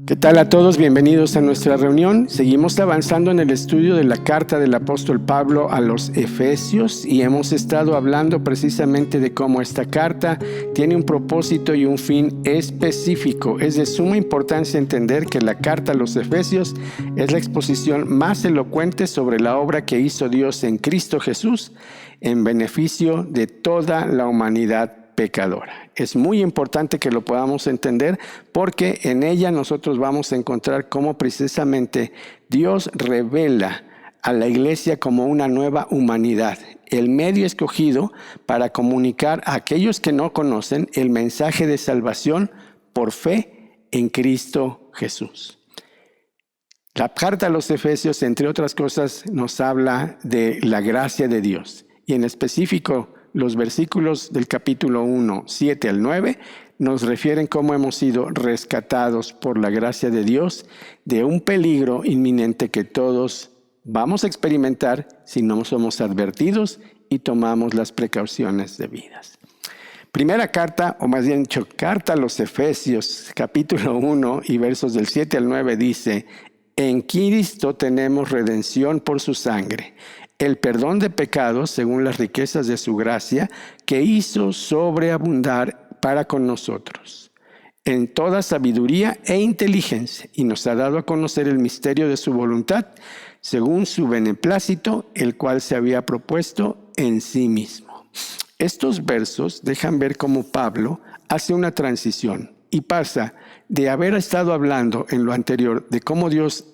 ¿Qué tal a todos? Bienvenidos a nuestra reunión. Seguimos avanzando en el estudio de la carta del apóstol Pablo a los Efesios y hemos estado hablando precisamente de cómo esta carta tiene un propósito y un fin específico. Es de suma importancia entender que la carta a los Efesios es la exposición más elocuente sobre la obra que hizo Dios en Cristo Jesús en beneficio de toda la humanidad pecadora. Es muy importante que lo podamos entender porque en ella nosotros vamos a encontrar cómo precisamente Dios revela a la iglesia como una nueva humanidad, el medio escogido para comunicar a aquellos que no conocen el mensaje de salvación por fe en Cristo Jesús. La carta a los Efesios, entre otras cosas, nos habla de la gracia de Dios y en específico los versículos del capítulo 1, 7 al 9, nos refieren cómo hemos sido rescatados por la gracia de Dios de un peligro inminente que todos vamos a experimentar si no somos advertidos y tomamos las precauciones debidas. Primera carta, o más bien dicho, carta a los Efesios, capítulo 1 y versos del 7 al 9 dice: en Cristo tenemos redención por su sangre, el perdón de pecados según las riquezas de su gracia, que hizo sobreabundar para con nosotros en toda sabiduría e inteligencia, y nos ha dado a conocer el misterio de su voluntad, según su beneplácito, el cual se había propuesto en sí mismo. Estos versos dejan ver cómo Pablo hace una transición y pasa de haber estado hablando en lo anterior de cómo Dios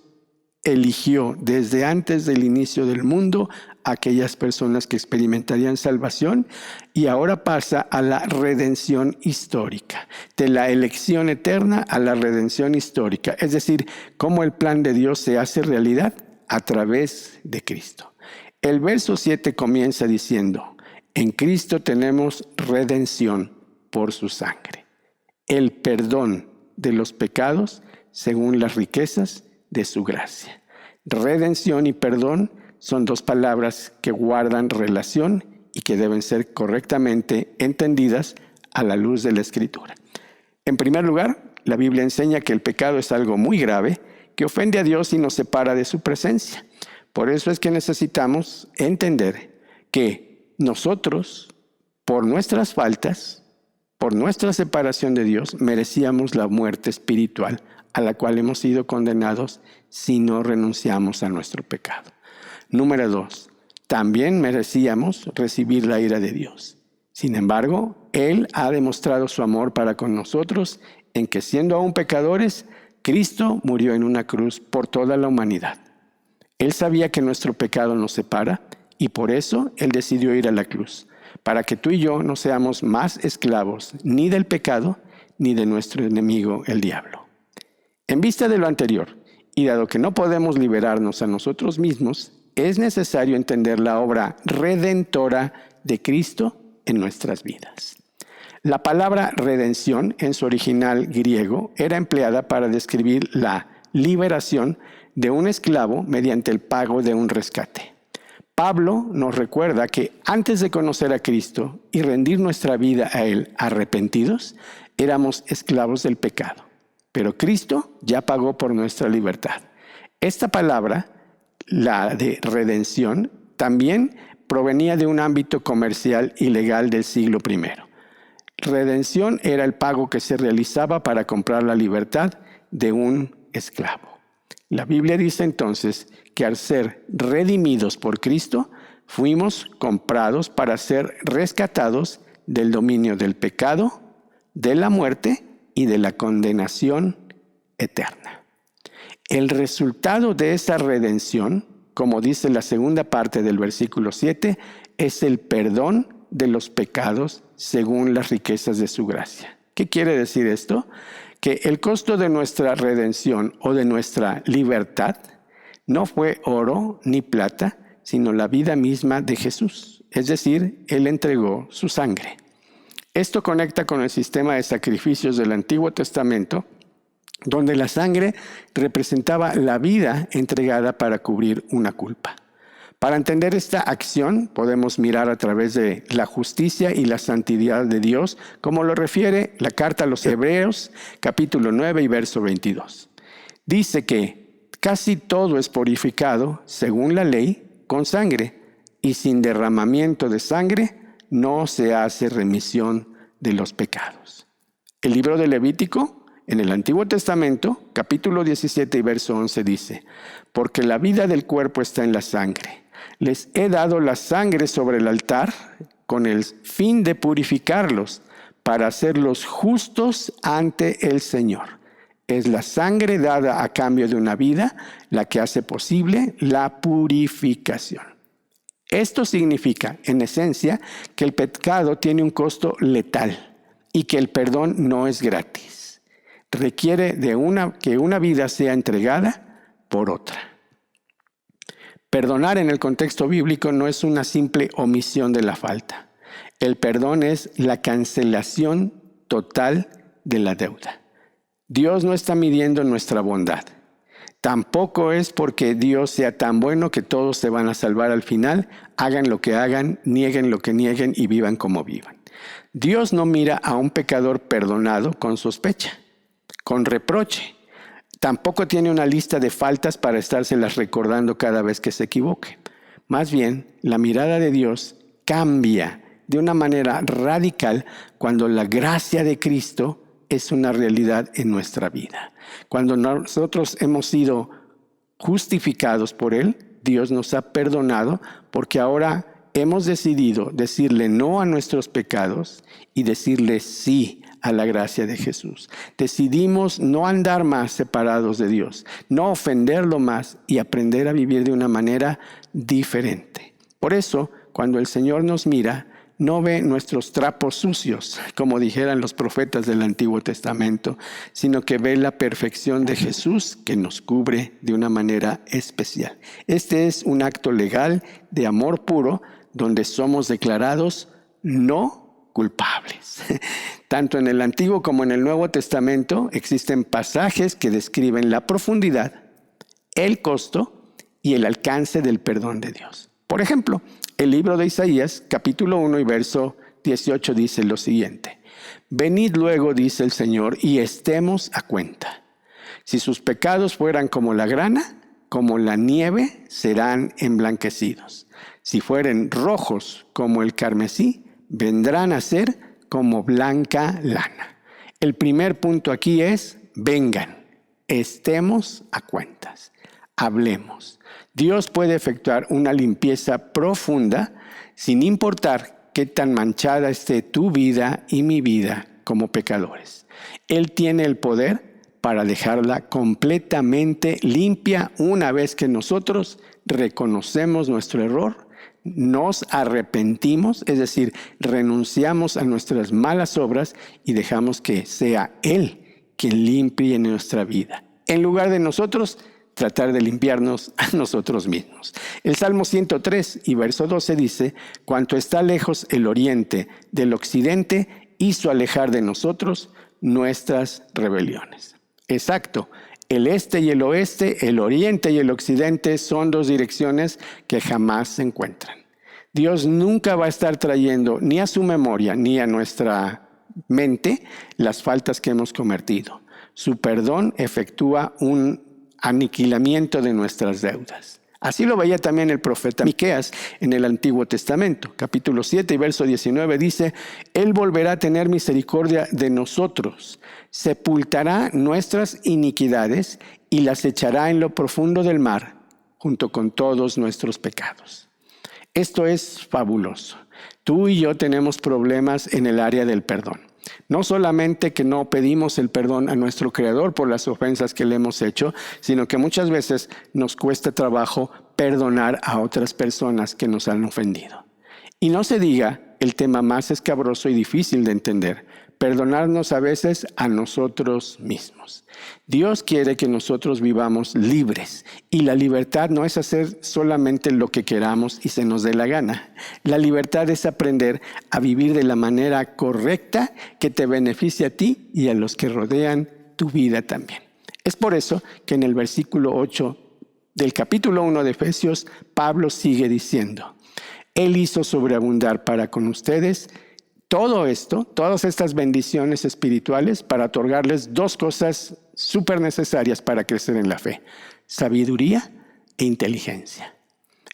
eligió desde antes del inicio del mundo a aquellas personas que experimentarían salvación, y ahora pasa a la redención histórica, de la elección eterna a la redención histórica, es decir, cómo el plan de Dios se hace realidad a través de Cristo. El verso 7 comienza diciendo: en Cristo tenemos redención por su sangre, el perdón de los pecados según las riquezas de su gracia. Redención y perdón son dos palabras que guardan relación y que deben ser correctamente entendidas a la luz de la Escritura. En primer lugar, la Biblia enseña que el pecado es algo muy grave que ofende a Dios y nos separa de su presencia. Por eso es que necesitamos entender que nosotros, por nuestras faltas, por nuestra separación de Dios, merecíamos la muerte espiritual a la cual hemos sido condenados si no renunciamos a nuestro pecado. Número 2, también merecíamos recibir la ira de Dios. Sin embargo, Él ha demostrado su amor para con nosotros en que, siendo aún pecadores, Cristo murió en una cruz por toda la humanidad. Él sabía que nuestro pecado nos separa y por eso Él decidió ir a la cruz, para que tú y yo no seamos más esclavos ni del pecado ni de nuestro enemigo, el diablo. En vista de lo anterior, y dado que no podemos liberarnos a nosotros mismos, es necesario entender la obra redentora de Cristo en nuestras vidas. La palabra redención en su original griego era empleada para describir la liberación de un esclavo mediante el pago de un rescate. Pablo nos recuerda que antes de conocer a Cristo y rendir nuestra vida a Él arrepentidos, éramos esclavos del pecado. Pero Cristo ya pagó por nuestra libertad. Esta palabra, la de redención, también provenía de un ámbito comercial y legal del siglo I. Redención era el pago que se realizaba para comprar la libertad de un esclavo. La Biblia dice entonces que al ser redimidos por Cristo, fuimos comprados para ser rescatados del dominio del pecado, de la muerte y de la condenación eterna. El resultado de esa redención, como dice la segunda parte del versículo 7, es el perdón de los pecados según las riquezas de su gracia. ¿Qué quiere decir esto? Que el costo de nuestra redención o de nuestra libertad no fue oro ni plata, sino la vida misma de Jesús. Es decir, Él entregó su sangre. Esto conecta con el sistema de sacrificios del Antiguo Testamento, donde la sangre representaba la vida entregada para cubrir una culpa. Para entender esta acción podemos mirar a través de la justicia y la santidad de Dios, como lo refiere la carta a los Hebreos, capítulo 9 y verso 22. Dice que casi todo es purificado, según la ley, con sangre, y sin derramamiento de sangre no se hace remisión de los pecados. El libro de Levítico, en el Antiguo Testamento, capítulo 17 y verso 11 dice: porque la vida del cuerpo está en la sangre. Les he dado la sangre sobre el altar con el fin de purificarlos, para hacerlos justos ante el Señor. Es la sangre dada a cambio de una vida la que hace posible la purificación. Esto significa, en esencia, que el pecado tiene un costo letal y que el perdón no es gratis. Requiere que una vida sea entregada por otra. Perdonar en el contexto bíblico no es una simple omisión de la falta. El perdón es la cancelación total de la deuda. Dios no está midiendo nuestra bondad. Tampoco es porque Dios sea tan bueno que todos se van a salvar al final, hagan lo que hagan, nieguen lo que nieguen y vivan como vivan. Dios no mira a un pecador perdonado con sospecha, con reproche. Tampoco tiene una lista de faltas para estárselas recordando cada vez que se equivoque. Más bien, la mirada de Dios cambia de una manera radical cuando la gracia de Cristo es una realidad en nuestra vida. Cuando nosotros hemos sido justificados por Él, Dios nos ha perdonado porque ahora hemos decidido decirle no a nuestros pecados y decirle sí a la gracia de Jesús. Decidimos no andar más separados de Dios, no ofenderlo más y aprender a vivir de una manera diferente. Por eso, cuando el Señor nos mira, no ve nuestros trapos sucios, como dijeran los profetas del Antiguo Testamento, sino que ve la perfección de Jesús que nos cubre de una manera especial. Este es un acto legal de amor puro, donde somos declarados no culpables. Tanto en el Antiguo como en el Nuevo Testamento existen pasajes que describen la profundidad, el costo y el alcance del perdón de Dios. Por ejemplo, el libro de Isaías, capítulo 1 y verso 18 dice lo siguiente: venid luego, dice el Señor, y estemos a cuenta. Si sus pecados fueran como la grana, como la nieve, serán emblanquecidos. Si fueren rojos como el carmesí, vendrán a ser como blanca lana. El primer punto aquí es: vengan, estemos a cuentas, hablemos. Dios puede efectuar una limpieza profunda sin importar qué tan manchada esté tu vida y mi vida como pecadores. Él tiene el poder para dejarla completamente limpia una vez que nosotros reconocemos nuestro error, nos arrepentimos, es decir, renunciamos a nuestras malas obras y dejamos que sea Él quien limpie nuestra vida, en lugar de nosotros tratar de limpiarnos a nosotros mismos. El Salmo 103 y verso 12 dice: cuanto está lejos el oriente del occidente, hizo alejar de nosotros nuestras rebeliones. Exacto. El este y el oeste, el oriente y el occidente son dos direcciones que jamás se encuentran. Dios nunca va a estar trayendo ni a su memoria ni a nuestra mente las faltas que hemos cometido. Su perdón efectúa un aniquilamiento de nuestras deudas. Así lo veía también el profeta Miqueas en el Antiguo Testamento. Capítulo 7 y verso 19 dice: Él volverá a tener misericordia de nosotros, sepultará nuestras iniquidades y las echará en lo profundo del mar, junto con todos nuestros pecados. Esto es fabuloso. Tú y yo tenemos problemas en el área del perdón. No solamente que no pedimos el perdón a nuestro Creador por las ofensas que le hemos hecho, sino que muchas veces nos cuesta trabajo perdonar a otras personas que nos han ofendido. Y no se diga el tema más escabroso y difícil de entender: perdonarnos a veces a nosotros mismos. Dios quiere que nosotros vivamos libres, y la libertad no es hacer solamente lo que queramos y se nos dé la gana. La libertad es aprender a vivir de la manera correcta que te beneficie a ti y a los que rodean tu vida también. Es por eso que en el versículo 8 del capítulo 1 de Efesios, Pablo sigue diciendo: Él hizo sobreabundar para con ustedes todo esto, todas estas bendiciones espirituales, para otorgarles dos cosas súper necesarias para crecer en la fe: sabiduría e inteligencia.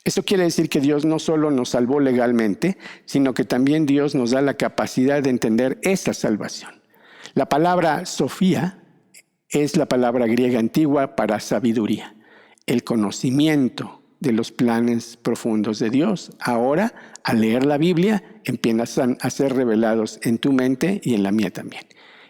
Esto quiere decir que Dios no solo nos salvó legalmente, sino que también Dios nos da la capacidad de entender esa salvación. La palabra Sofía es la palabra griega antigua para sabiduría, el conocimiento de los planes profundos de Dios. Ahora, al leer la Biblia, empiezan a ser revelados en tu mente y en la mía también.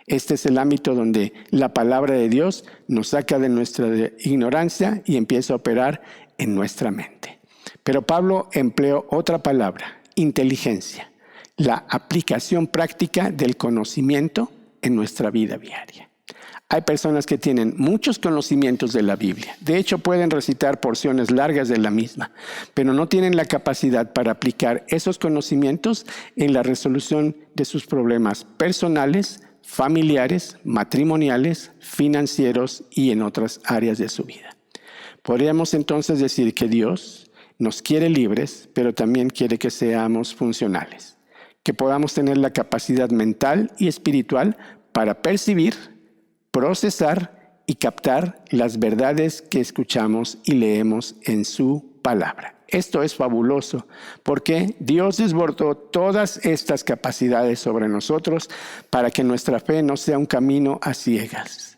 Este es el ámbito donde la palabra de Dios nos saca de nuestra ignorancia y empieza a operar en nuestra mente. Pero Pablo empleó otra palabra: inteligencia, la aplicación práctica del conocimiento en nuestra vida diaria. Hay personas que tienen muchos conocimientos de la Biblia. De hecho, pueden recitar porciones largas de la misma, pero no tienen la capacidad para aplicar esos conocimientos en la resolución de sus problemas personales, familiares, matrimoniales, financieros y en otras áreas de su vida. Podríamos entonces decir que Dios nos quiere libres, pero también quiere que seamos funcionales, que podamos tener la capacidad mental y espiritual para percibir, procesar y captar las verdades que escuchamos y leemos en su palabra. Esto es fabuloso porque Dios desbordó todas estas capacidades sobre nosotros para que nuestra fe no sea un camino a ciegas.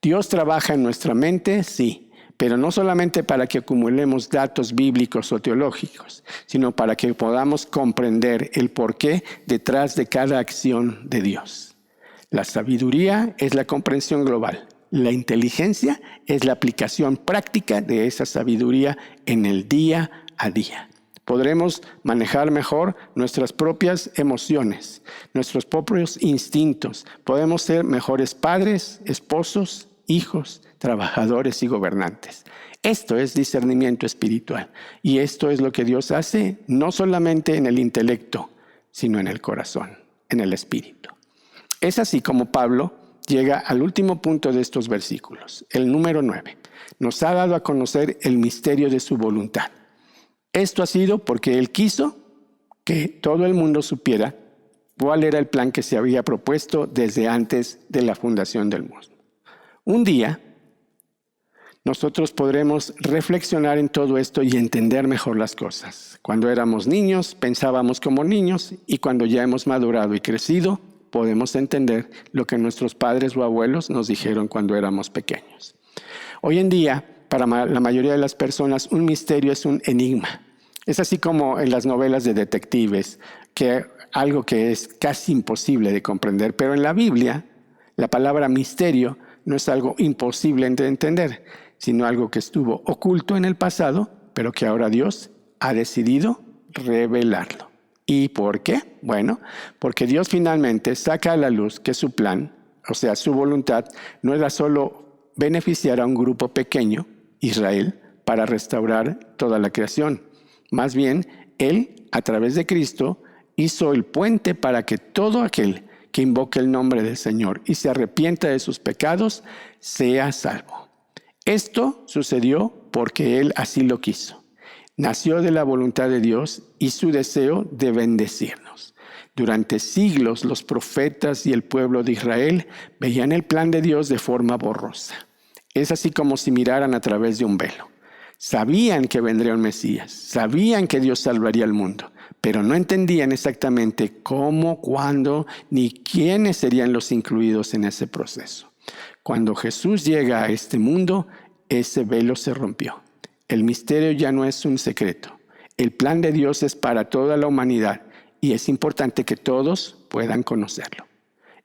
Dios trabaja en nuestra mente, sí, pero no solamente para que acumulemos datos bíblicos o teológicos, sino para que podamos comprender el porqué detrás de cada acción de Dios. La sabiduría es la comprensión global. La inteligencia es la aplicación práctica de esa sabiduría en el día a día. Podremos manejar mejor nuestras propias emociones, nuestros propios instintos. Podemos ser mejores padres, esposos, hijos, trabajadores y gobernantes. Esto es discernimiento espiritual. Y esto es lo que Dios hace no solamente en el intelecto, sino en el corazón, en el espíritu. Es así como Pablo llega al último punto de estos versículos, el número 9. Nos ha dado a conocer el misterio de su voluntad. Esto ha sido porque Él quiso que todo el mundo supiera cuál era el plan que se había propuesto desde antes de la fundación del mundo. Un día, nosotros podremos reflexionar en todo esto y entender mejor las cosas. Cuando éramos niños, pensábamos como niños, y cuando ya hemos madurado y crecido, podemos entender lo que nuestros padres o abuelos nos dijeron cuando éramos pequeños. Hoy en día, para la mayoría de las personas, un misterio es un enigma. Es así como en las novelas de detectives, que algo que es casi imposible de comprender. Pero en la Biblia, la palabra misterio no es algo imposible de entender, sino algo que estuvo oculto en el pasado, pero que ahora Dios ha decidido revelarlo. ¿Y por qué? Bueno, porque Dios finalmente saca a la luz que su plan, o sea, su voluntad, no era solo beneficiar a un grupo pequeño, Israel, para restaurar toda la creación. Más bien, Él, a través de Cristo, hizo el puente para que todo aquel que invoque el nombre del Señor y se arrepienta de sus pecados, sea salvo. Esto sucedió porque Él así lo quiso. Nació de la voluntad de Dios y su deseo de bendecirnos. Durante siglos los profetas y el pueblo de Israel veían el plan de Dios de forma borrosa. Es así como si miraran a través de un velo. Sabían que vendría un Mesías, sabían que Dios salvaría al mundo, pero no entendían exactamente cómo, cuándo, ni quiénes serían los incluidos en ese proceso. Cuando Jesús llega a este mundo, ese velo se rompió. El misterio ya no es un secreto. El plan de Dios es para toda la humanidad y es importante que todos puedan conocerlo.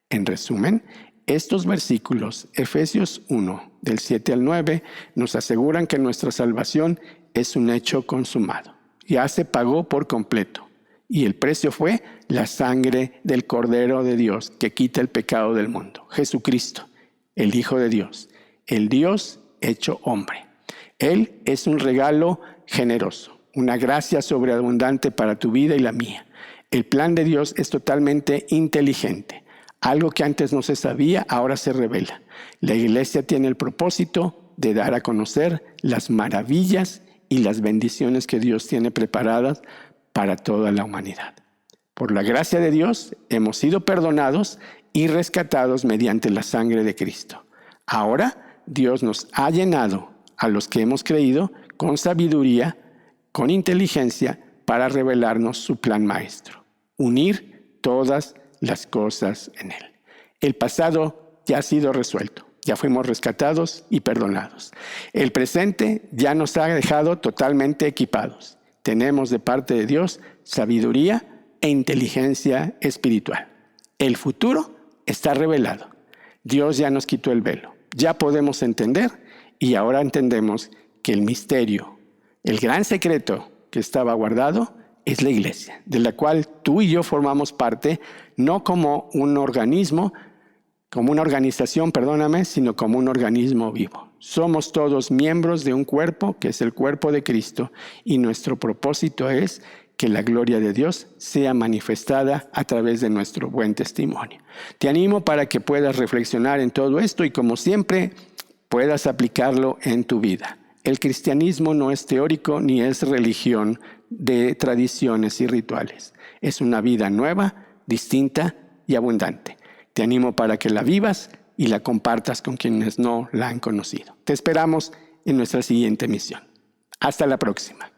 En resumen, estos versículos, Efesios 1, del 7 al 9, nos aseguran que nuestra salvación es un hecho consumado. Ya se pagó por completo. Y el precio fue la sangre del Cordero de Dios que quita el pecado del mundo. Jesucristo, el Hijo de Dios, el Dios hecho hombre. Él es un regalo generoso, una gracia sobreabundante para tu vida y la mía. El plan de Dios es totalmente inteligente. Algo que antes no se sabía, ahora se revela. La iglesia tiene el propósito de dar a conocer las maravillas y las bendiciones que Dios tiene preparadas para toda la humanidad. Por la gracia de Dios hemos sido perdonados y rescatados mediante la sangre de Cristo. Ahora Dios nos ha llenado a los que hemos creído con sabiduría, con inteligencia, para revelarnos su plan maestro. Unir todas las cosas en Él. El pasado ya ha sido resuelto. Ya fuimos rescatados y perdonados. El presente ya nos ha dejado totalmente equipados. Tenemos de parte de Dios sabiduría e inteligencia espiritual. El futuro está revelado. Dios ya nos quitó el velo. Ya podemos entender y ahora entendemos que el misterio, el gran secreto que estaba guardado es la iglesia, de la cual tú y yo formamos parte, no como un organismo, como una organización, sino como un organismo vivo. Somos todos miembros de un cuerpo que es el cuerpo de Cristo y nuestro propósito es que la gloria de Dios sea manifestada a través de nuestro buen testimonio. Te animo para que puedas reflexionar en todo esto y como siempre puedas aplicarlo en tu vida. El cristianismo no es teórico ni es religión de tradiciones y rituales. Es una vida nueva, distinta y abundante. Te animo para que la vivas y la compartas con quienes no la han conocido. Te esperamos en nuestra siguiente misión. Hasta la próxima.